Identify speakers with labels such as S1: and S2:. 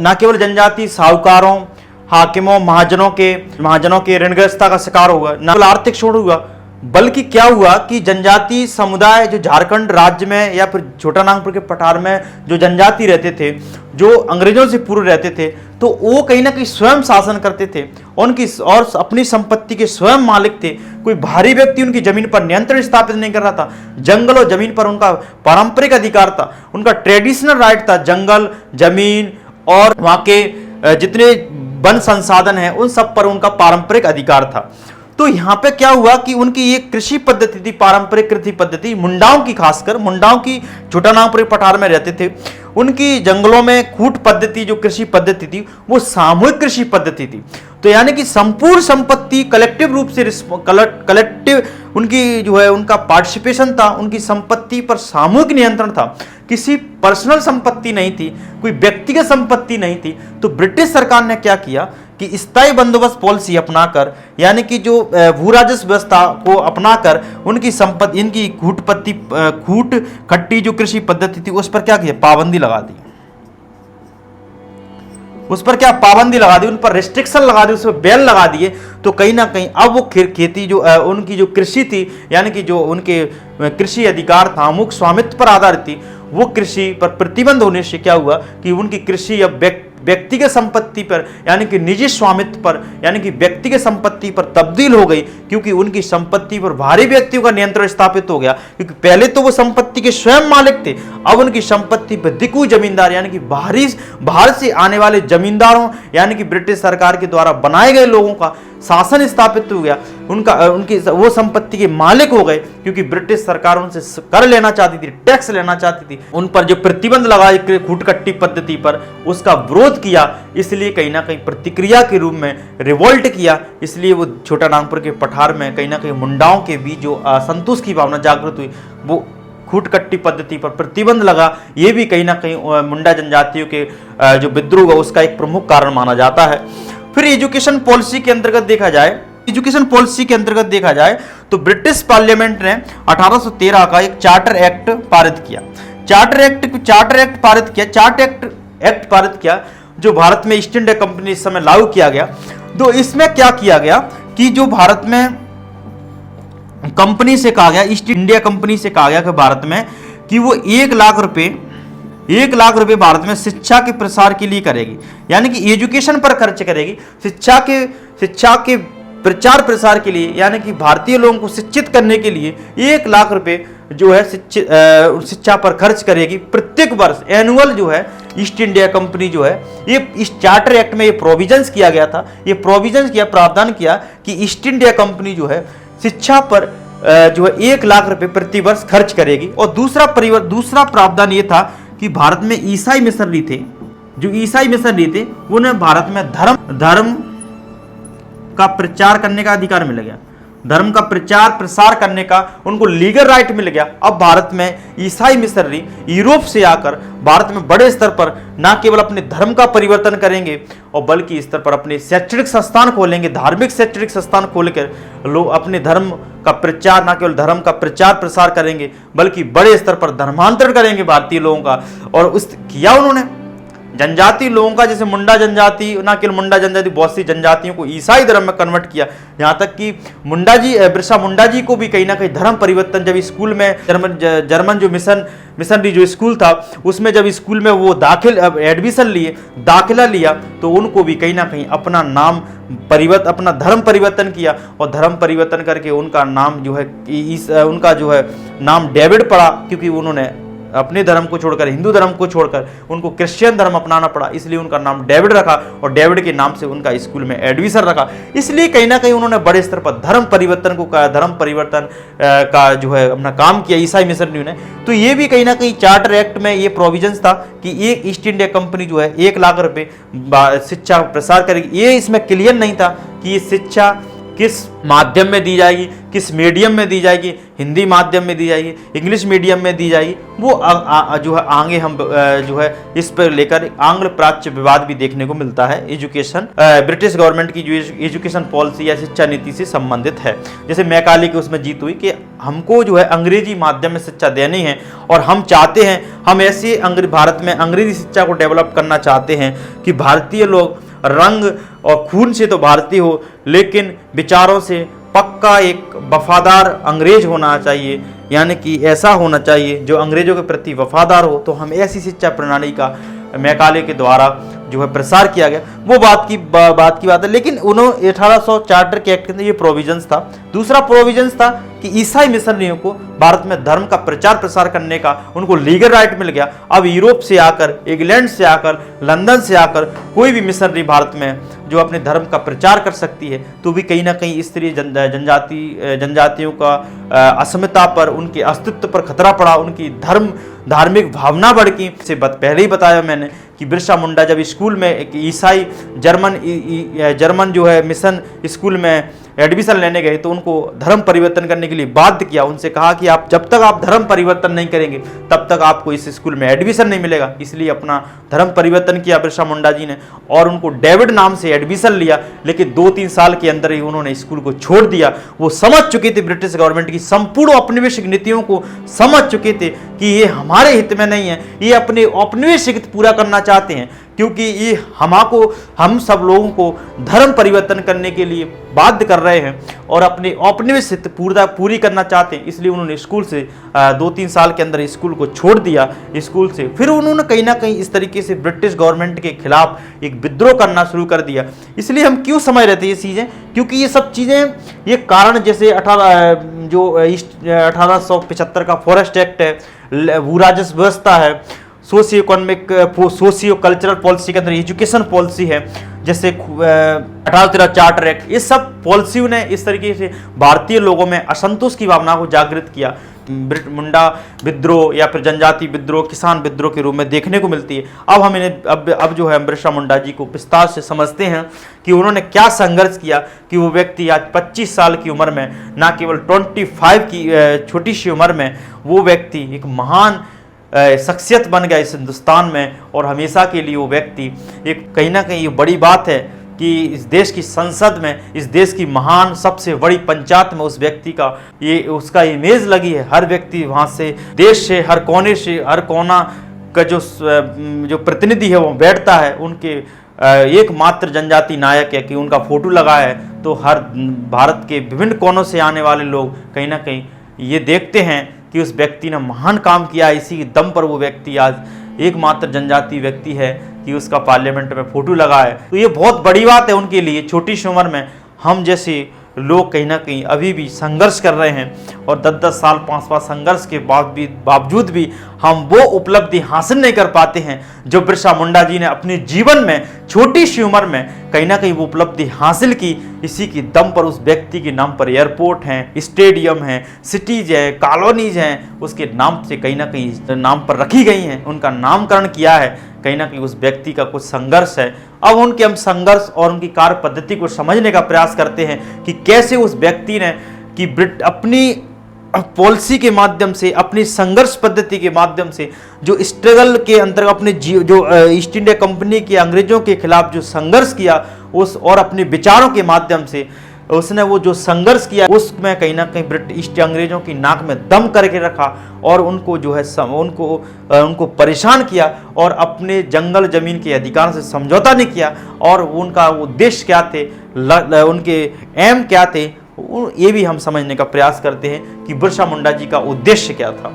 S1: न केवल जनजाति साहूकारों, हाकिमों, महाजनों के ऋणग्रस्तता का शिकार हुआ, न केवल आर्थिक शोषण हुआ, बल्कि क्या हुआ कि जनजाति समुदाय जो झारखंड राज्य में या फिर छोटा नागपुर के पठार में जो जनजाति रहते थे, जो अंग्रेजों से पूर्व रहते थे, तो वो कहीं ना कहीं स्वयं शासन करते थे, उनकी और अपनी संपत्ति के स्वयं मालिक थे। कोई बाहरी व्यक्ति उनकी जमीन पर नियंत्रण स्थापित नहीं कर रहा था। जंगल और जमीन पर उनका पारंपरिक अधिकार था, उनका ट्रेडिशनल राइट था। जंगल, जमीन और वहां के जितने वन संसाधन हैं उन सब पर उनका पारंपरिक अधिकार था। तो यहाँ पे क्या हुआ कि उनकी ये कृषि पद्धति थी, पारंपरिक कृषि पद्धति, मुंडाओं की, खासकर मुंडाओं की छोटा नागपुर पठार में रहते थे, उनकी जंगलों में खूट पद्धति जो कृषि पद्धति थी वो सामूहिक कृषि पद्धति थी। तो यानी कि संपूर्ण संपत्ति कलेक्टिव रूप से कलेक्टिव उनकी जो है उनका पार्टिसिपेशन था, उनकी संपत्ति पर सामूहिक नियंत्रण था, किसी पर्सनल संपत्ति नहीं थी, कोई व्यक्तिगत संपत्ति नहीं थी। तो ब्रिटिश सरकार ने क्या किया कि स्थायी बंदोबस्त पॉलिसी अपनाकर, यानी कि जो भू राजस्व व्यवस्था को अपनाकर उनकी संपत्ति, इनकी खूट खट्टी जो कृषि पद्धति थी उस पर क्या किया, पाबंदी लगा दी। उस पर क्या पाबंदी लगा दी, उन पर रिस्ट्रिक्शन लगा दी, उस पर बैन लगा दिए। तो कहीं ना कहीं अब वो खेती जो उनकी जो कृषि थी, यानी कि जो उनके कृषि अधिकार था, अमुक स्वामित्व पर आधारित थी, वो कृषि पर प्रतिबंध होने से क्या हुआ कि उनकी कृषि अब व्यक्तिगत संपत्ति पर, यानी कि निजी स्वामित्व पर, यानी कि व्यक्तिगत संपत्ति पर तब्दील हो गई, क्योंकि उनकी संपत्ति पर बाहरी व्यक्तियों का नियंत्रण स्थापित हो गया। क्योंकि पहले तो वो संपत्ति के स्वयं मालिक थे, अब उनकी संपत्ति पर दिक्कू जमींदार, यानी कि बाहर से आने वाले जमींदारों, यानी कि ब्रिटिश सरकार के द्वारा बनाए गए लोगों का शासन स्थापित हो गया। उनकी वो संपत्ति के मालिक हो गए, क्योंकि ब्रिटिश सरकार उनसे कर लेना चाहती थी, टैक्स लेना चाहती थी। उन पर जो प्रतिबंध लगा खूटकट्टी पद्धति पर, उसका विरोध किया, इसलिए कहीं ना कहीं प्रतिक्रिया के रूप में रिवोल्ट किया। इसलिए वो छोटा नागपुर के पठार में कहीं ना कहीं मुंडाओं के बीच जो असंतोष की भावना जागृत हुई, वो खूटकट्टी पद्धति पर प्रतिबंध लगा। ये भी कहीं ना कहीं मुंडा जनजातियों के जो विद्रोह हुआ उसका एक प्रमुख कारण माना जाता है। फिर एजुकेशन पॉलिसी के अंतर्गत देखा जाए तो ब्रिटिश पार्लियामेंट ने 1813 का एक चार्टर एक्ट पारित किया। चार्टर एक्ट पारित किया जो भारत में ईस्ट इंडिया कंपनी इस समय लागू किया गया। तो इसमें क्या किया गया कि जो भारत में कंपनी से कहा गया, ईस्ट इंडिया कंपनी से कहा गया कि भारत में कि वो 1 लाख रुपए भारत में शिक्षा के प्रसार के लिए करेगी, यानी कि एजुकेशन पर खर्च करेगी, शिक्षा के प्रचार प्रसार के लिए, यानी कि भारतीय लोगों को शिक्षित करने के लिए 1 लाख रुपए जो है शिक्षा पर खर्च करेगी प्रत्येक वर्ष। एनुअल जो है ईस्ट इंडिया कंपनी जो है, ये इस चार्टर एक्ट में ये प्रोविजंस किया गया था, ये प्रोविजंस किया, प्रावधान किया कि ईस्ट इंडिया कंपनी जो है शिक्षा पर जो है 1 लाख रुपए प्रति वर्ष खर्च करेगी। और दूसरा प्रावधान ये था कि भारत में ईसाई मिशनरी थे, उन्हें भारत में धर्म का प्रचार करने का अधिकार मिल गया, धर्म का प्रचार प्रसार करने का उनको लीगल राइट मिल गया। अब भारत में ईसाई मिशनरी यूरोप से आकर भारत में बड़े स्तर पर न केवल अपने धर्म का परिवर्तन करेंगे और बल्कि स्तर पर अपने शैक्षणिक संस्थान खोलेंगे, धार्मिक शैक्षणिक संस्थान खोलकर लोग अपने धर्म का प्रचार, न केवल धर्म का प्रचार प्रसार करेंगे बल्कि बड़े स्तर पर धर्मांतरण करेंगे भारतीय लोगों का। और उस किया उन्होंने जनजाति लोगों का, जैसे मुंडा जनजाति, ना केवल मुंडा जनजाति, बहुत सी जनजातियों को ईसाई धर्म में कन्वर्ट किया। यहाँ तक कि बिरसा मुंडा जी को भी कहीं ना कहीं धर्म परिवर्तन, जब स्कूल में जर्मन जो मिशनरी जो स्कूल था उसमें जब स्कूल में वो दाखिला लिया तो उनको भी कहीं ना कहीं अपना धर्म परिवर्तन किया। और धर्म परिवर्तन करके उनका नाम जो है उनका जो है नाम डेविड पड़ा, क्योंकि उन्होंने अपने धर्म को छोड़कर, हिंदू धर्म को छोड़कर उनको क्रिश्चियन धर्म अपनाना पड़ा, इसलिए उनका नाम डेविड रखा और डेविड के नाम से उनका स्कूल में एडमिशन रखा। इसलिए कहीं ना कहीं उन्होंने बड़े स्तर पर धर्म परिवर्तन का जो है अपना काम किया ईसाई मिशनरियों ने। तो ये भी कहीं ना कहीं चार्टर एक्ट में ये प्रोविजंस था कि एक ईस्ट इंडिया कंपनी जो है 1 लाख रुपए शिक्षा प्रसार करेगी। ये इसमें क्लियर नहीं था कि ये शिक्षा किस माध्यम में दी जाएगी, किस मीडियम में दी जाएगी, हिंदी माध्यम में दी जाएगी, इंग्लिश मीडियम में दी जाएगी, वो जो है आगे हम जो है इस पर लेकर आंग्ल प्राच्य विवाद भी देखने को मिलता है। एजुकेशन ब्रिटिश गवर्नमेंट की जो एजुकेशन पॉलिसी या शिक्षा नीति से संबंधित है। जैसे मैकाले की उसमें जीत हुई कि हमको जो है अंग्रेजी माध्यम में शिक्षा देनी है और हम चाहते हैं, हम ऐसे भारत में अंग्रेजी शिक्षा को डेवलप करना चाहते हैं कि भारतीय लोग रंग और खून से तो भारतीय हो लेकिन विचारों से पक्का एक वफादार अंग्रेज होना चाहिए, यानी कि ऐसा होना चाहिए जो अंग्रेजों के प्रति वफादार हो। तो हम ऐसी शिक्षा प्रणाली का मैकाले के द्वारा जो है प्रसार किया गया, वो बात की बात है। लेकिन उन्होंने 1800 चार्टर के एक्ट के अंदर ये प्रोविजंस था। दूसरा प्रोविजंस था कि ईसाई मिशनरियों को भारत में धर्म का प्रचार प्रसार करने का उनको लीगल राइट मिल गया। अब यूरोप से आकर, इंग्लैंड से आकर, लंदन से आकर कोई भी मिशनरी भारत में जो अपने धर्म का प्रचार कर सकती है, तो भी कहीं ना कहीं स्त्री जनजातियों का अस्मिता पर, उनके अस्तित्व पर खतरा पड़ा, उनकी धार्मिक भावना बढ़ गई। से पहले ही बताया मैंने कि बिरसा मुंडा जब स्कूल में एक ईसाई जर्मन जो है मिशन स्कूल में एडमिशन लेने गए तो उनको धर्म परिवर्तन करने के लिए बाध्य किया। उनसे कहा कि आप जब तक आप धर्म परिवर्तन नहीं करेंगे तब तक आपको इस स्कूल में एडमिशन नहीं मिलेगा। इसलिए अपना धर्म परिवर्तन किया बिरसा मुंडा जी ने और उनको डेविड नाम से एडमिशन लिया। लेकिन 2-3 साल के अंदर ही उन्होंने स्कूल को छोड़ दिया। वो समझ चुके थे, ब्रिटिश गवर्नमेंट की संपूर्ण औपनिवेशिक नीतियों को समझ चुके थे कि ये हमारे हित में नहीं है, ये अपने औपनिवेशिक हित पूरा करना चाहते हैं, क्योंकि ये हम सब लोगों को धर्म परिवर्तन करने के लिए बाध्य कर रहे हैं और अपने औपनिवेशिक हित पूरी करना चाहते हैं। इसलिए उन्होंने स्कूल से 2-3 साल के अंदर स्कूल को छोड़ दिया। स्कूल से फिर उन्होंने कहीं ना कहीं इस तरीके से ब्रिटिश गवर्नमेंट के खिलाफ एक विद्रोह करना शुरू कर दिया। इसलिए हम क्यों समझ रहे थे ये चीज़ें, क्योंकि ये सब चीज़ें, ये कारण जैसे 1875 का फॉरेस्ट एक्ट है, भू राजस्व व्यवस्था है, सोशियो कल्चरल पॉलिसी के अंदर एजुकेशन पॉलिसी है, जैसे 1813 चार्टर एक्ट, ये सब पॉलिसियों ने इस तरीके से भारतीय लोगों में असंतोष की भावना को जागृत किया। मुंडा विद्रोह या फिर जनजाति विद्रोह, किसान विद्रोह के रूप में देखने को मिलती है। अब हम इन्हें अब जो है बिरसा मुंडा जी को विस्तार से समझते हैं कि उन्होंने क्या संघर्ष किया कि वो व्यक्ति आज 25 साल की उम्र में, ना केवल 25 की छोटी सी उम्र में, वो व्यक्ति एक महान शख्सियत बन गया इस हिंदुस्तान में। और हमेशा के लिए वो व्यक्ति एक कहीं ना कहीं ये बड़ी बात है कि इस देश की संसद में, इस देश की महान सबसे बड़ी पंचायत में उस व्यक्ति का उसका इमेज लगी है। हर व्यक्ति वहाँ से, देश से, हर कोने से, हर कोना का जो प्रतिनिधि है वो बैठता है। उनके एकमात्र जनजाति नायक है कि उनका फोटो लगा है, तो हर भारत के विभिन्न कोनों से आने वाले लोग कहीं ना कहीं ये देखते हैं कि उस व्यक्ति ने महान काम किया। इसी दम पर वो व्यक्ति आज एकमात्र जनजाति व्यक्ति है कि उसका पार्लियामेंट में फोटो लगा है। तो ये बहुत बड़ी बात है उनके लिए। छोटी सी उम्र में हम जैसे लोग कहीं ना कहीं अभी भी संघर्ष कर रहे हैं और 10-10 साल 5-5 संघर्ष के बावजूद भी हम वो उपलब्धि हासिल नहीं कर पाते हैं जो बिरसा मुंडा जी ने अपने जीवन में छोटी सी उम्र में कहीं ना कहीं वो उपलब्धि हासिल की। इसी की दम पर उस व्यक्ति के नाम पर एयरपोर्ट हैं, स्टेडियम हैं, सिटीज हैं, कॉलोनीज हैं, उसके नाम से कहीं ना कहीं नाम पर रखी गई हैं, उनका नामकरण किया है। कहीं ना कहीं उस व्यक्ति का कुछ संघर्ष है। अब उनके हम संघर्ष और उनकी कार्य पद्धति को समझने का प्रयास करते हैं कि कैसे उस व्यक्ति ने अपनी पॉलिसी के माध्यम से, अपनी संघर्ष पद्धति के माध्यम से जो स्ट्रगल के अंतर्गत अपने जो ईस्ट इंडिया कंपनी के अंग्रेजों के खिलाफ जो संघर्ष किया उस और अपने विचारों के माध्यम से उसने वो जो संघर्ष किया उसमें कहीं ना कहीं ब्रिटिश अंग्रेजों की नाक में दम करके रखा और उनको जो है उनको परेशान किया और अपने जंगल जमीन के अधिकार से समझौता नहीं किया। और उनका उद्देश्य क्या थे, उनके एम क्या थे, ये भी हम समझने का प्रयास करते हैं कि बिरसा मुंडा जी का उद्देश्य क्या था।